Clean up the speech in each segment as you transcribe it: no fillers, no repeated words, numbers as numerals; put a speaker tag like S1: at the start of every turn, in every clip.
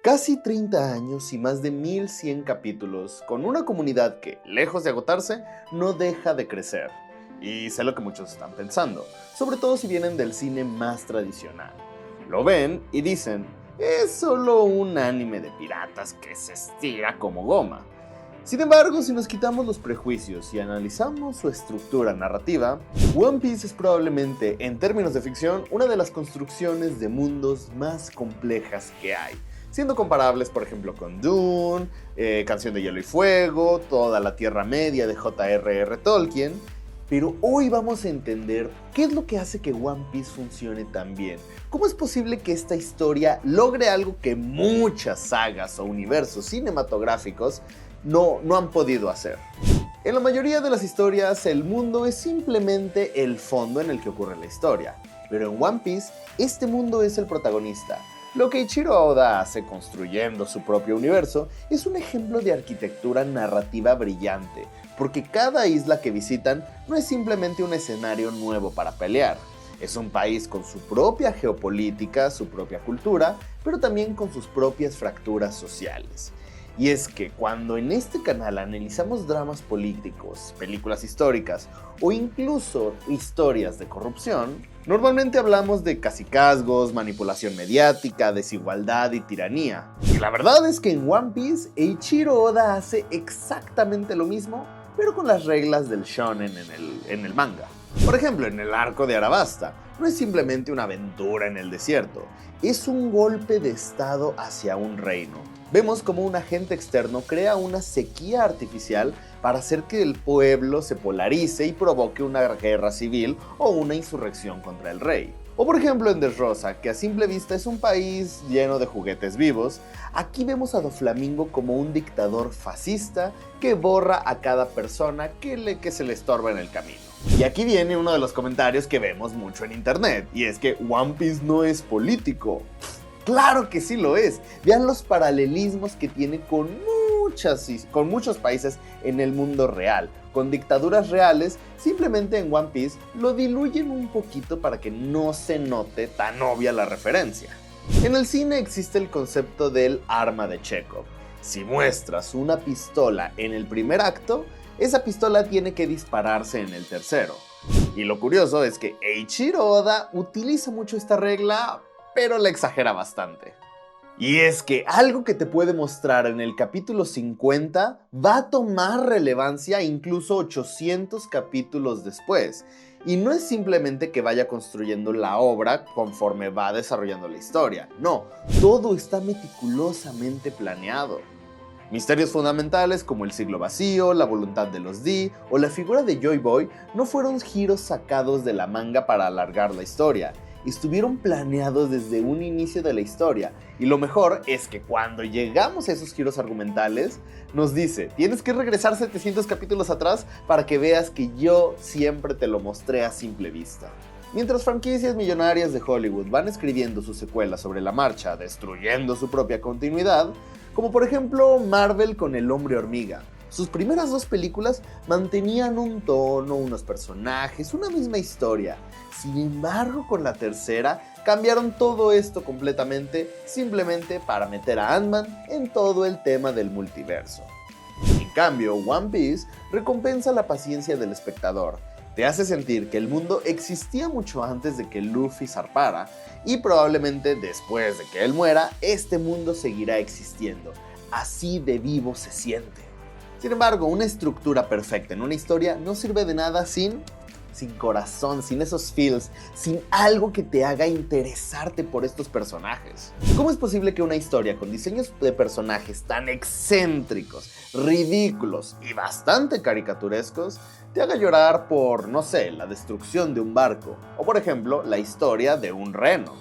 S1: Casi 30 años y más de 1100 capítulos, con una comunidad que, lejos de agotarse, no deja de crecer. Y sé lo que muchos están pensando, sobre todo si vienen del cine más tradicional. Lo ven y dicen, es solo un anime de piratas que se estira como goma. Sin embargo, si nos quitamos los prejuicios y analizamos su estructura narrativa, One Piece es probablemente, en términos de ficción, una de las construcciones de mundos más complejas que hay, siendo comparables, por ejemplo, con Dune, Canción de Hielo y Fuego, toda la Tierra Media de J.R.R. Tolkien. Pero hoy vamos a entender qué es lo que hace que One Piece funcione tan bien. ¿Cómo es posible que esta historia logre algo que muchas sagas o universos cinematográficos no han podido hacer? En la mayoría de las historias, el mundo es simplemente el fondo en el que ocurre la historia. Pero en One Piece, este mundo es el protagonista. Lo que Eiichiro Oda hace construyendo su propio universo es un ejemplo de arquitectura narrativa brillante, porque cada isla que visitan no es simplemente un escenario nuevo para pelear. Es un país con su propia geopolítica, su propia cultura, pero también con sus propias fracturas sociales. Y es que cuando en este canal analizamos dramas políticos, películas históricas o incluso historias de corrupción, normalmente hablamos de cacicazgos, manipulación mediática, desigualdad y tiranía. Y la verdad es que en One Piece, Eiichiro Oda hace exactamente lo mismo, pero con las reglas del shonen en el manga. Por ejemplo, en el arco de Arabasta, no es simplemente una aventura en el desierto, es un golpe de estado hacia un reino. Vemos como un agente externo crea una sequía artificial para hacer que el pueblo se polarice y provoque una guerra civil o una insurrección contra el rey. O por ejemplo en Dressrosa, que a simple vista es un país lleno de juguetes vivos, aquí vemos a Doflamingo como un dictador fascista que borra a cada persona que se le estorba en el camino. Y aquí viene uno de los comentarios que vemos mucho en internet, y es que One Piece no es político. ¡Claro que sí lo es! Vean los paralelismos que tiene con muchos países en el mundo real, con dictaduras reales. Simplemente en One Piece lo diluyen un poquito para que no se note tan obvia la referencia. En el cine existe el concepto del arma de Chekhov. Si muestras una pistola en el primer acto, esa pistola tiene que dispararse en el tercero. Y lo curioso es que Eiichiro Oda utiliza mucho esta regla, pero la exagera bastante. Y es que algo que te puede mostrar en el capítulo 50 va a tomar relevancia incluso 800 capítulos después. Y no es simplemente que vaya construyendo la obra conforme va desarrollando la historia. No, todo está meticulosamente planeado. Misterios fundamentales como el siglo vacío, la voluntad de los D o la figura de Joy Boy no fueron giros sacados de la manga para alargar la historia. Estuvieron planeados desde un inicio de la historia, y lo mejor es que cuando llegamos a esos giros argumentales, nos dice, tienes que regresar 700 capítulos atrás para que veas que yo siempre te lo mostré a simple vista. Mientras franquicias millonarias de Hollywood van escribiendo sus secuelas sobre la marcha, destruyendo su propia continuidad, como por ejemplo Marvel con El Hombre Hormiga. Sus primeras dos películas mantenían un tono, unos personajes, una misma historia. Sin embargo, con la tercera, cambiaron todo esto completamente, simplemente para meter a Ant-Man en todo el tema del multiverso. En cambio, One Piece recompensa la paciencia del espectador. Te hace sentir que el mundo existía mucho antes de que Luffy zarpara, y probablemente después de que él muera, este mundo seguirá existiendo. Así de vivo se siente. Sin embargo, una estructura perfecta en una historia no sirve de nada sin corazón, sin esos feels, sin algo que te haga interesarte por estos personajes. ¿Cómo es posible que una historia con diseños de personajes tan excéntricos, ridículos y bastante caricaturescos te haga llorar por, no sé, la destrucción de un barco o, por ejemplo, la historia de un reno?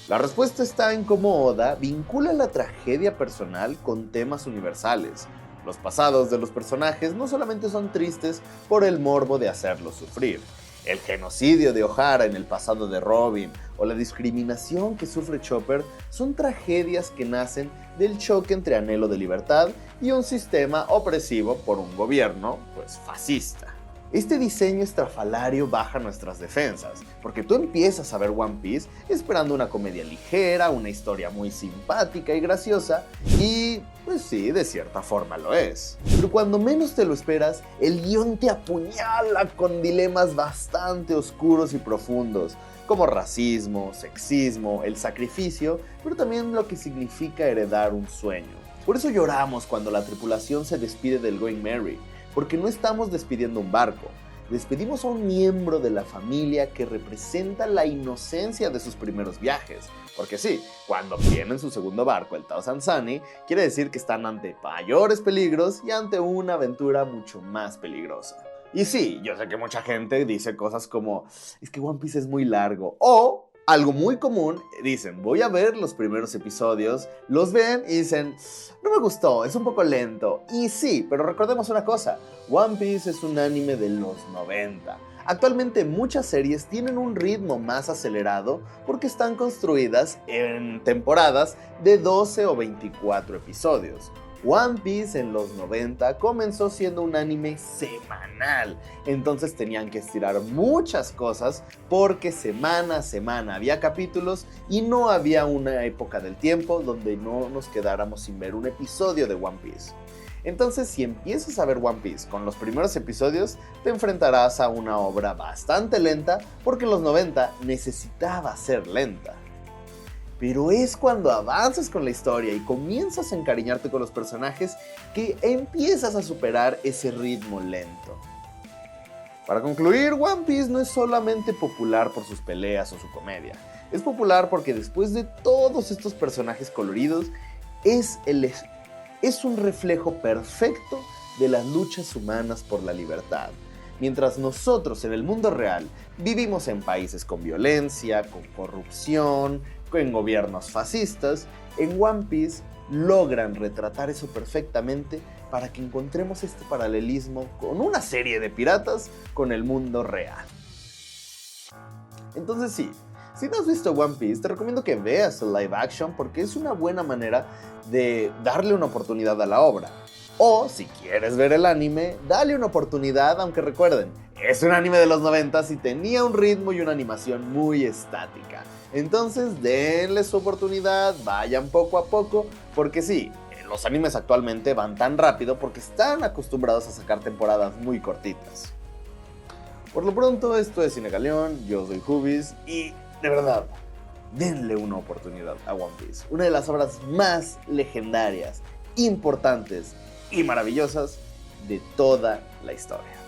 S1: La respuesta está en cómo Oda vincula la tragedia personal con temas universales. Los pasados de los personajes no solamente son tristes por el morbo de hacerlos sufrir. El genocidio de O'Hara en el pasado de Robin o la discriminación que sufre Chopper son tragedias que nacen del choque entre anhelo de libertad y un sistema opresivo por un gobierno, fascista. Este diseño estrafalario baja nuestras defensas, porque tú empiezas a ver One Piece esperando una comedia ligera, una historia muy simpática y graciosa, y pues sí, de cierta forma lo es. Pero cuando menos te lo esperas, el guión te apuñala con dilemas bastante oscuros y profundos, como racismo, sexismo, el sacrificio, pero también lo que significa heredar un sueño. Por eso lloramos cuando la tripulación se despide del Going Merry, porque no estamos despidiendo un barco, despedimos a un miembro de la familia que representa la inocencia de sus primeros viajes. Porque sí, cuando tienen su segundo barco, el Tao Sansani, quiere decir que están ante mayores peligros y ante una aventura mucho más peligrosa. Y sí, yo sé que mucha gente dice cosas como, es que One Piece es muy largo, o algo muy común, dicen, voy a ver los primeros episodios, los ven y dicen, no me gustó, es un poco lento. Y sí, pero recordemos una cosa, One Piece es un anime de los 90. Actualmente muchas series tienen un ritmo más acelerado porque están construidas en temporadas de 12 o 24 episodios. One Piece en los 90 comenzó siendo un anime semanal, entonces tenían que estirar muchas cosas porque semana a semana había capítulos y no había una época del tiempo donde no nos quedáramos sin ver un episodio de One Piece. Entonces, si empiezas a ver One Piece con los primeros episodios, te enfrentarás a una obra bastante lenta porque en los 90 necesitaba ser lenta. Pero es cuando avanzas con la historia y comienzas a encariñarte con los personajes que empiezas a superar ese ritmo lento. Para concluir, One Piece no es solamente popular por sus peleas o su comedia. Es popular porque después de todos estos personajes coloridos, es un reflejo perfecto de las luchas humanas por la libertad. Mientras nosotros en el mundo real vivimos en países con violencia, con corrupción, en gobiernos fascistas, en One Piece logran retratar eso perfectamente para que encontremos este paralelismo con una serie de piratas con el mundo real. Entonces sí, si no has visto One Piece, te recomiendo que veas el live action porque es una buena manera de darle una oportunidad a la obra. O, si quieres ver el anime, dale una oportunidad, aunque recuerden, es un anime de los 90 y tenía un ritmo y una animación muy estática. Entonces, denle su oportunidad, vayan poco a poco, porque sí, los animes actualmente van tan rápido porque están acostumbrados a sacar temporadas muy cortitas. Por lo pronto, esto es Cine Galeón, yo soy Jubis y, de verdad, denle una oportunidad a One Piece, una de las obras más legendarias, importantes y maravillosas de toda la historia.